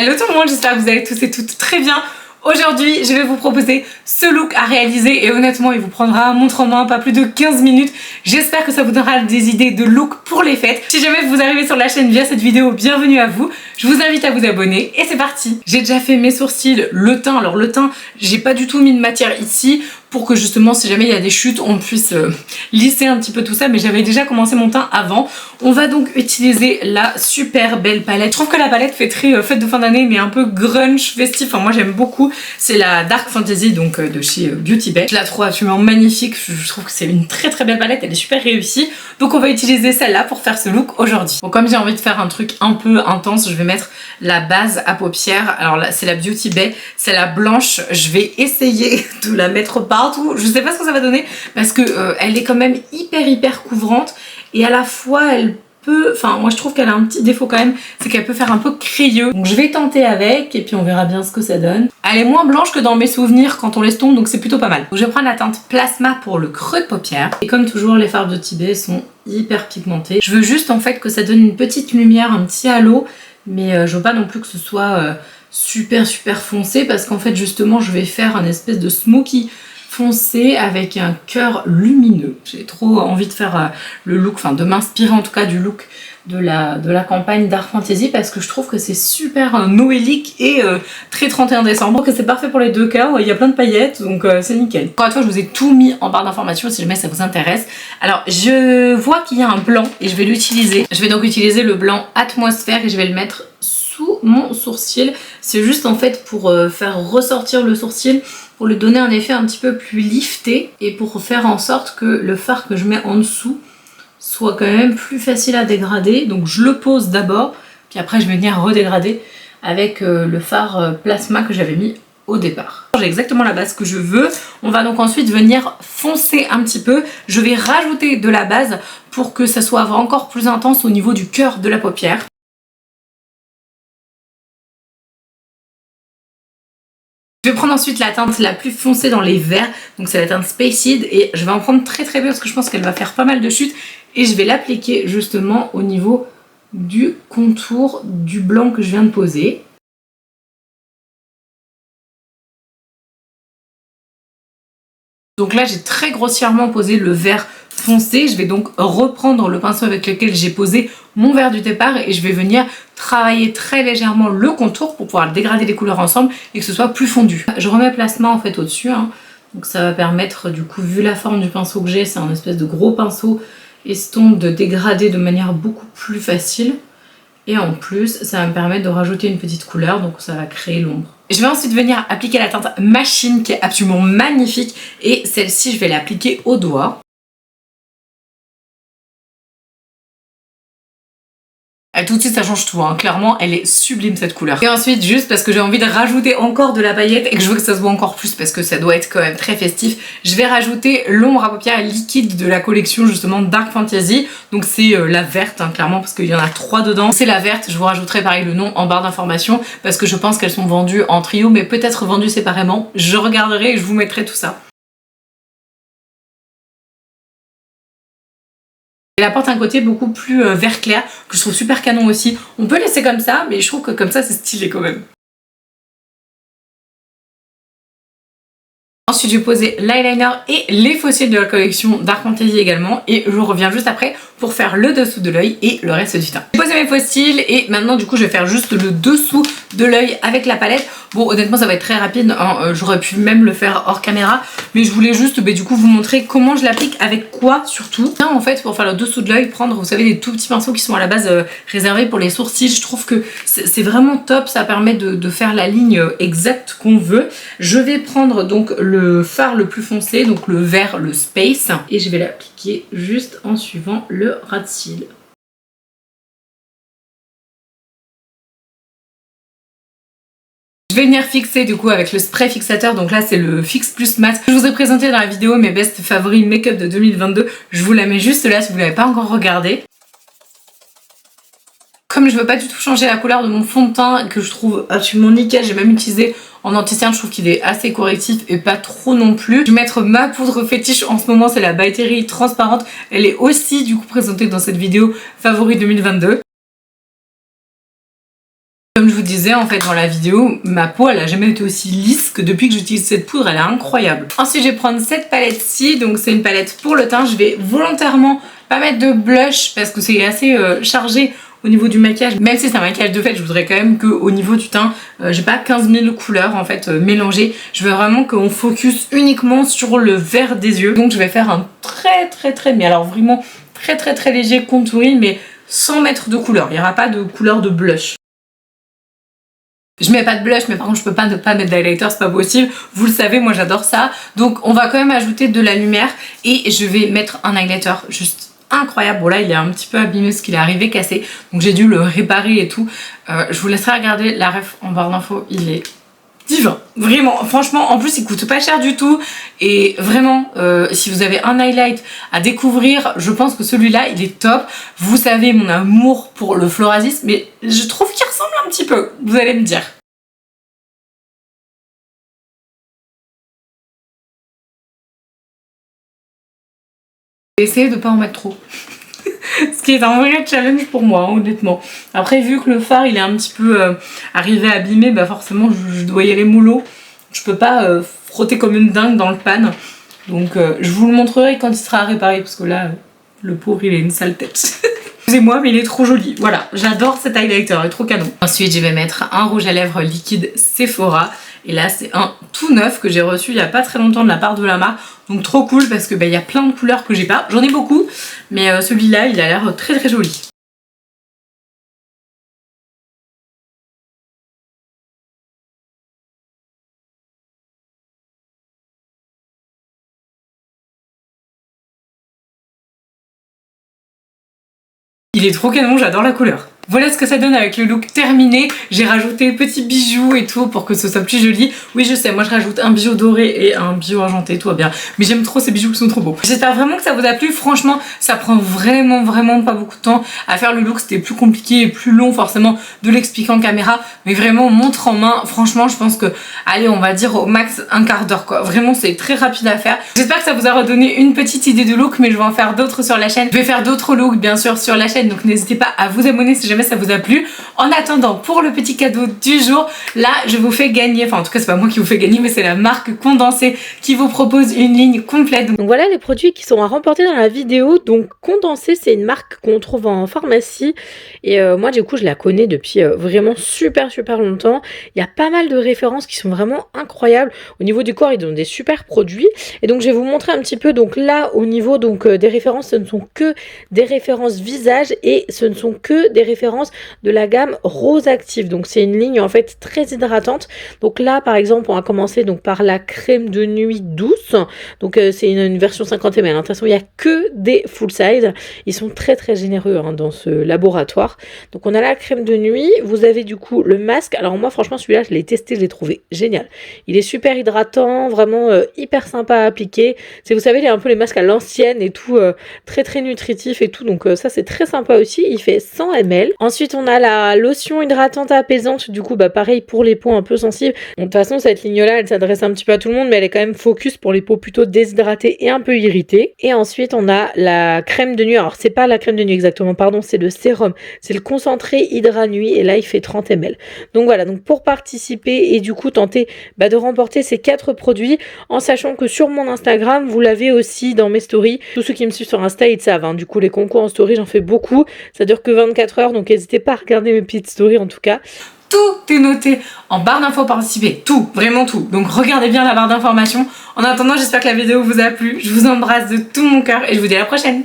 Hello tout le monde, j'espère que vous allez tous et toutes très bien. Aujourd'hui, je vais vous proposer ce look à réaliser et honnêtement, il vous prendra montre en main pas plus de 15 minutes. J'espère que ça vous donnera des idées de look pour les fêtes. Si jamais vous arrivez sur la chaîne via cette vidéo, bienvenue à vous. Je vous invite à vous abonner et c'est parti. J'ai déjà fait mes sourcils, le teint. Alors le teint, j'ai pas du tout mis de matière ici pour que justement si jamais il y a des chutes, on puisse lisser un petit peu tout ça, mais j'avais déjà commencé mon teint avant. On va donc utiliser la super belle palette. Je trouve que la palette fait très fête de fin d'année, mais un peu grunge, festif. Enfin, moi j'aime beaucoup. C'est la Dark Fantasy donc de chez Beauty Bay. Je la trouve absolument magnifique. Je trouve que c'est une très très belle palette. Elle est super réussie. Donc on va utiliser celle-là pour faire ce look aujourd'hui. Bon, comme j'ai envie de faire un truc un peu intense, je vais mettre la base à paupières. Alors là, c'est la Beauty Bay. C'est la blanche. Je vais essayer de la mettre partout. Je sais pas ce que ça va donner parce que elle est quand même hyper couvrante et à la fois elle peut, enfin moi je trouve qu'elle a un petit défaut quand même, c'est qu'elle peut faire un peu crayeux. Donc je vais tenter avec et puis on verra bien ce que ça donne. Elle est moins blanche que dans mes souvenirs quand on l'estompe, donc c'est plutôt pas mal. Donc je vais prendre la teinte Plasma pour le creux de paupière. Et comme toujours les fards Beauty Bay sont hyper pigmentées. Je veux juste en fait que ça donne une petite lumière, un petit halo, mais je veux pas non plus que ce soit super foncé parce qu'en fait justement je vais faire un espèce de smoky foncé avec un cœur lumineux. J'ai trop envie de faire le look, enfin de m'inspirer en tout cas du look de la campagne Dark Fantasy parce que je trouve que c'est super noélique et très 31 décembre. Donc c'est parfait pour les deux cas, il y a plein de paillettes donc c'est nickel. Encore une fois je vous ai tout mis en barre d'informations si jamais ça vous intéresse. Alors je vois qu'il y a un blanc et je vais l'utiliser. Je vais donc utiliser le blanc Atmosphère et je vais le mettre sous mon sourcil. C'est juste en fait pour faire ressortir le sourcil, pour lui donner un effet un petit peu plus lifté et pour faire en sorte que le fard que je mets en dessous soit quand même plus facile à dégrader. Donc je le pose d'abord, puis après je vais venir redégrader avec le fard Plasma que j'avais mis au départ. J'ai exactement la base que je veux. On va donc ensuite venir foncer un petit peu. Je vais rajouter de la base pour que ça soit encore plus intense au niveau du cœur de la paupière. Je vais prendre ensuite la teinte la plus foncée dans les verts, donc c'est la teinte Spaced et je vais en prendre très peu parce que je pense qu'elle va faire pas mal de chutes et je vais l'appliquer justement au niveau du contour du blanc que je viens de poser. Donc là j'ai très grossièrement posé le vert foncé, je vais donc reprendre le pinceau avec lequel j'ai posé mon vert du départ et je vais venir travailler très légèrement le contour pour pouvoir dégrader les couleurs ensemble et que ce soit plus fondu. Je remets Plasma en fait au-dessus, hein. Donc ça va permettre du coup, vu la forme du pinceau que j'ai, c'est un espèce de gros pinceau estompe, de dégrader de manière beaucoup plus facile. Et en plus, ça va me permettre de rajouter une petite couleur, donc ça va créer l'ombre. Je vais ensuite venir appliquer la teinte Machine qui est absolument magnifique et celle-ci je vais l'appliquer au doigt. Et tout de suite ça change tout, hein. Clairement elle est sublime cette couleur. Et ensuite juste parce que j'ai envie de rajouter encore de la paillette et que je veux que ça se voit encore plus parce que ça doit être quand même très festif, je vais rajouter l'ombre à paupières liquide de la collection justement Dark Fantasy. Donc c'est la verte hein, clairement parce qu'il y en a 3 dedans. C'est la verte, je vous rajouterai pareil le nom en barre d'informations parce que je pense qu'elles sont vendues en trio mais peut-être vendues séparément. Je regarderai et je vous mettrai tout ça. Elle apporte un côté beaucoup plus vert clair que je trouve super canon aussi. On peut laisser comme ça, mais je trouve que comme ça c'est stylé quand même. Ensuite je vais poser l'eyeliner et les fossiles de la collection Dark Fantasy également et je reviens juste après pour faire le dessous de l'œil et le reste du teint. J'ai posé mes fossiles et maintenant du coup je vais faire juste le dessous de l'œil avec la palette. Bon honnêtement ça va être très rapide, hein. J'aurais pu même le faire hors caméra mais je voulais juste du coup vous montrer comment je l'applique, avec quoi surtout. Là, en fait pour faire le dessous de l'œil, prendre vous savez des tout petits pinceaux qui sont à la base réservés pour les sourcils. Je trouve que c'est vraiment top, ça permet de faire la ligne exacte qu'on veut. Je vais prendre donc le fard le plus foncé, donc le vert, le Space, et je vais l'appliquer juste en suivant le ras de cils. Je vais venir fixer du coup avec le spray fixateur, donc là c'est le Fix Plus Matte. Je vous ai présenté dans la vidéo mes best favoris make-up de 2022. Je vous la mets juste là si vous ne l'avez pas encore regardé. Comme je veux pas du tout changer la couleur de mon fond de teint que je trouve absolument nickel, j'ai même utilisé en anti-cerne, je trouve qu'il est assez correctif et pas trop non plus. Je vais mettre ma poudre fétiche en ce moment, c'est la By Terry transparente. Elle est aussi du coup présentée dans cette vidéo favori 2022. Comme je vous disais en fait dans la vidéo, ma peau elle a jamais été aussi lisse que depuis que j'utilise cette poudre, elle est incroyable. Ensuite je vais prendre cette palette-ci, donc c'est une palette pour le teint. Je vais volontairement pas mettre de blush parce que c'est assez chargé au niveau du maquillage. Même si c'est un maquillage de fête, je voudrais quand même qu'au niveau du teint, j'ai pas 15 000 couleurs en fait mélangées. Je veux vraiment qu'on focus uniquement sur le vert des yeux. Donc je vais faire un très mais alors vraiment très léger contouring mais sans mettre de couleur. Il n'y aura pas de couleur de blush. Je mets pas de blush, mais par contre je peux pas ne pas mettre d'highlighter, c'est pas possible. Vous le savez, moi j'adore ça. Donc on va quand même ajouter de la lumière et je vais mettre un highlighter juste incroyable. Bon là il est un petit peu abîmé parce qu'il est arrivé cassé, donc j'ai dû le réparer et tout. Je vous laisserai regarder la ref en barre d'infos, il est divin, vraiment, franchement, en plus il coûte pas cher du tout et vraiment si vous avez un highlight à découvrir, je pense que celui-là il est top. Vous savez mon amour pour le Florasis, mais je trouve qu'il ressemble un petit peu, vous allez me dire. J'ai essayé de pas en mettre trop. Ce qui est un vrai challenge pour moi, hein, honnêtement. Après, vu que le fard il est un petit peu arrivé à abîmer, bah forcément je dois y aller mollo. Je peux pas frotter comme une dingue dans le pan. Donc je vous le montrerai quand il sera réparé parce que là, le pauvre il a une sale tête. Excusez-moi mais il est trop joli. Voilà, j'adore cet highlighter, il est trop canon. Ensuite je vais mettre un rouge à lèvres liquide Sephora. Et là c'est un tout neuf que j'ai reçu il y a pas très longtemps de la part de la marque. Donc trop cool parce que bah, y a plein de couleurs que j'ai pas. J'en ai beaucoup mais celui-là il a l'air très joli. Il est trop canon, j'adore la couleur. Voilà ce que ça donne avec le look terminé. J'ai rajouté petits bijoux et tout pour que ce soit plus joli. Oui je sais, moi je rajoute un bijou doré et un bijou argenté, tout va bien. Mais j'aime trop ces bijoux qui sont trop beaux. J'espère vraiment que ça vous a plu. Franchement ça prend vraiment pas beaucoup de temps à faire le look. C'était plus compliqué et plus long forcément de l'expliquer en caméra. Mais vraiment montre en main, franchement je pense que, allez on va dire au max un quart d'heure quoi. Vraiment c'est très rapide à faire. J'espère que ça vous a redonné une petite idée de look, mais je vais en faire d'autres sur la chaîne. Je vais faire d'autres looks bien sûr sur la chaîne, donc n'hésitez pas à vous abonner si jamais ça vous a plu. En attendant, pour le petit cadeau du jour, là je vous fais gagner, enfin en tout cas c'est pas moi qui vous fais gagner mais c'est la marque Condensé qui vous propose une ligne complète. Donc voilà les produits qui sont à remporter dans la vidéo. Donc Condensé c'est une marque qu'on trouve en pharmacie et moi du coup je la connais depuis vraiment super longtemps. Il y a pas mal de références qui sont vraiment incroyables. Au niveau du corps ils ont des super produits et donc je vais vous montrer un petit peu. Donc là au niveau donc des références, ce ne sont que des références visage et ce ne sont que des références de la gamme Rose Active. Donc c'est une ligne en fait très hydratante. Donc là par exemple on va commencer donc par la crème de nuit douce. Donc c'est une version 50 ml. De toute façon il n'y a que des full size. Ils sont très généreux hein, dans ce laboratoire. Donc on a la crème de nuit. Vous avez du coup le masque. Alors moi franchement celui-là je l'ai testé, je l'ai trouvé génial. Il est super hydratant, vraiment hyper sympa à appliquer. C'est, vous savez, il y a un peu les masques à l'ancienne et tout, très nutritif et tout. Donc ça c'est très sympa aussi. Il fait 100 ml. Ensuite on a la lotion hydratante apaisante. Du coup bah pareil pour les peaux un peu sensibles. Bon, de toute façon cette ligne là elle s'adresse un petit peu à tout le monde, mais elle est quand même focus pour les peaux plutôt déshydratées et un peu irritées. Et ensuite on a la crème de nuit. Alors c'est pas la crème de nuit exactement, pardon, c'est le sérum. C'est le concentré Hydra Nuit et là il fait 30 ml. Donc voilà, donc pour participer et du coup tenter de remporter ces 4 produits, en sachant que sur mon Instagram vous l'avez aussi dans mes stories. Tous ceux qui me suivent sur Insta ils savent hein. Du coup les concours en story j'en fais beaucoup, ça dure que 24 heures donc n'hésitez pas à regarder mes petites stories en tout cas. Tout est noté en barre d'infos participer, tout, vraiment tout. Donc regardez bien la barre d'informations. En attendant j'espère que la vidéo vous a plu, je vous embrasse de tout mon cœur et je vous dis à la prochaine.